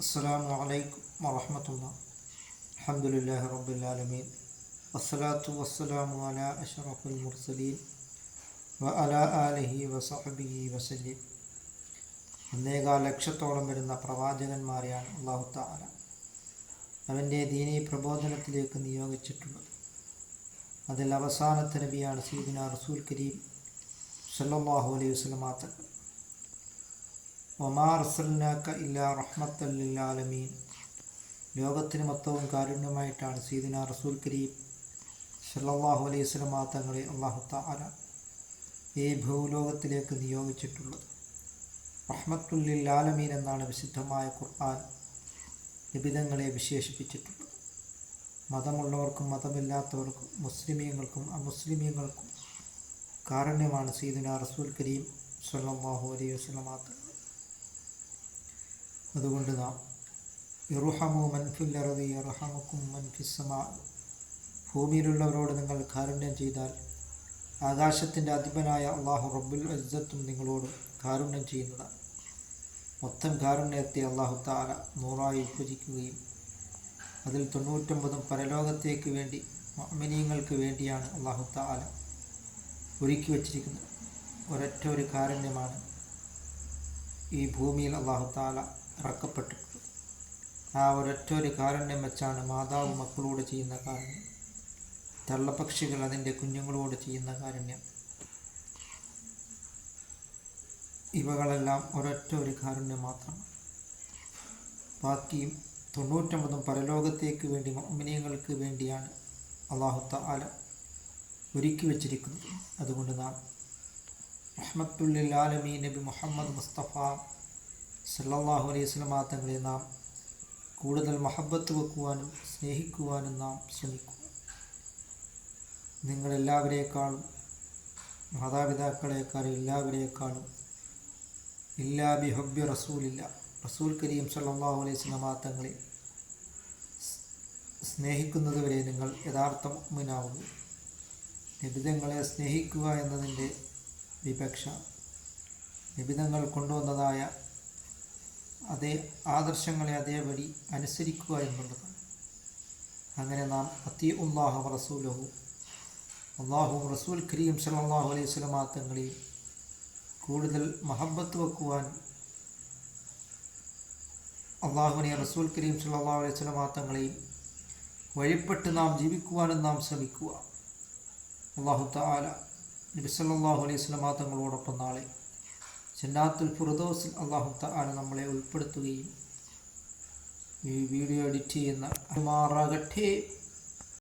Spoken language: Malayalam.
അസ്സലാമു അലൈക്കും വറഹ്മത്തുള്ളാഹി. അൽഹംദുലില്ലാഹി റബ്ബിൽ ആലമീൻ. വസ്സലാത്തു വസ്സലാമു അലാ അഷ്റഫിൽ മുർസലീൻ വഅലാ ആലിഹി വസഹ്ബിഹി വസല്ലം. 1.25 ലക്ഷത്തോളം വരുന്ന പ്രവാചകന്മാരെയാണ് അല്ലാഹു തആല അവൻ്റെ ദീനീ പ്രബോധനത്തിലേക്ക് നിയോഗിച്ചിട്ടുള്ളത്. അതിൽ അവസാനത്തെ നബിയാണ് സയ്യിദുനാ റസൂൽ കരീം സല്ലല്ലാഹു അലൈഹി വസല്ലം തങ്ങൾ. വമാ അർസൽനാക ഇല്ലാ റഹ്മത്തൽ ലിൽ ആലമീൻ. ലോകത്തിന് മൊത്തവും കാരുണ്യമായിട്ടാണ് സയ്യിദുനാ റസൂൽ കരീം സല്ലല്ലാഹു അലൈഹി വസല്ലം തങ്ങളെ അല്ലാഹു തആല ഈ ഭൂലോകത്തിലേക്ക് നിയോഗിച്ചിട്ടുള്ളത്. റഹ്മത്തുൽ ലിൽ ആലമീൻ എന്നാണ് വിശുദ്ധമായ ഖുർആൻ നിബിതങ്ങളെ വിശേഷിപ്പിച്ചിട്ടുള്ളത്. മതമുള്ളവർക്കും മതമില്ലാത്തവർക്കും മുസ്ലിമീങ്ങൾക്കും അമുസ്ലിമീങ്ങൾക്കും കാരുണ്യമാണ് സയ്യിദുനാ റസൂൽ കരീം സല്ലല്ലാഹു അലൈഹി വസല്ലം തങ്ങൾ. അതുകൊണ്ട് നാം ഇർഹമു മൻ ഫിൽ അർദി യർഹമുക്കും മൻ ഫിസ് സമാ. ഭൂമിയിലുള്ളവരോട് നിങ്ങൾ കാരുണ്യം ചെയ്താൽ ആകാശത്തിൻ്റെ അധിപനായ അല്ലാഹു റബ്ബുൽ ഇസ്സത്തും നിങ്ങളോട് കാരുണ്യം ചെയ്യുന്നതാണ്. മൊത്തം കാരുണ്യത്തെ അല്ലാഹു തആല 100 വിഭജിക്കുകയും അതിൽ 99 പരലോകത്തേക്ക് വേണ്ടി മുഅ്മിനീങ്ങൾക്ക് വേണ്ടിയാണ് അല്ലാഹു തആല ഒരുക്കി വച്ചിരിക്കുന്നത്. ഒരൊറ്റ ഒരു കാരുണ്യമാണ് ഈ ഭൂമിയിൽ അല്ലാഹു തആല ഇറക്കപ്പെട്ടിട്ടുള്ളത്. ആ ഒരൊറ്റ ഒരു കാരുണ്യം വെച്ചാണ് മാതാവ് മക്കളോട് ചെയ്യുന്ന കാരുണ്യം, തള്ളപ്പക്ഷികൾ അതിൻ്റെ കുഞ്ഞുങ്ങളോട് ചെയ്യുന്ന കാരുണ്യം. ഇവകളെല്ലാം ഒരൊറ്റ ഒരു കാരുണ്യം മാത്രമാണ്. ബാക്കിയും 99 പരലോകത്തേക്ക് വേണ്ടി മുഅ്മിനീങ്ങൾക്ക് വേണ്ടിയാണ് അല്ലാഹു തആല ഒരുക്കി വച്ചിരിക്കുന്നത്. അതുകൊണ്ട് നാം റഹ്മത്തുൽ ലിൽ ആലമീൻ നബി മുഹമ്മദ് മുസ്തഫ സല്ലല്ലാഹു അലൈഹി വസല്ലം തങ്ങളെ നാം കൂടുതൽ മഹബത്ത് വെക്കുവാനും സ്നേഹിക്കുവാനും നാം ശ്രമിക്കുക. നിങ്ങളെല്ലാവരേക്കാളും മാതാപിതാക്കളെക്കാളും എല്ലാവരേക്കാളും ഇല്ലാ ബി ഹബ്ബി റസൂലില്ല, റസൂൽ കരീം സല്ലല്ലാഹു അലൈഹി വസല്ലം തങ്ങളെ സ്നേഹിക്കുന്നതുവരെ നിങ്ങൾ യഥാർത്ഥ മുഅ്മിനാവുക. നിബിതങ്ങളെ സ്നേഹിക്കുക എന്നതിൻ്റെ വിവക്ഷ നിബിതങ്ങൾ കൊണ്ടുവന്നതായ അതേ ആദർശങ്ങളെ അതേപടി അനുസരിക്കുക എന്നുള്ളതാണ്. അങ്ങനെ നാം അത്തിഉല്ലാഹ റസൂലഹു, അല്ലാഹു റസൂൽ കരീം സല്ലല്ലാഹു അലൈഹി വസല്ലം തങ്ങളെയും കൂടുതൽ മഹബത്ത് വെക്കുവാൻ അല്ലാഹുവിനെ റസൂൽ കരീം സല്ലല്ലാഹു അലൈഹി വസല്ലം തങ്ങളെയും വഴിപ്പെട്ട് നാം ജീവിക്കുവാനും നാം ശ്രമിക്കുക. അല്ലാഹു തആല നബി സല്ലല്ലാഹു അലൈഹി വസല്ലം തങ്ങളോടൊപ്പം നാളെ ജന്നാത്തുൽ ഫിർദൗസിൽ അല്ലാഹു തആല നമ്മളെ ഉൾപ്പെടുത്തുകയും ഈ വീഡിയോ എഡിറ്റ് ചെയ്യുന്ന മാറാകട്ടെ.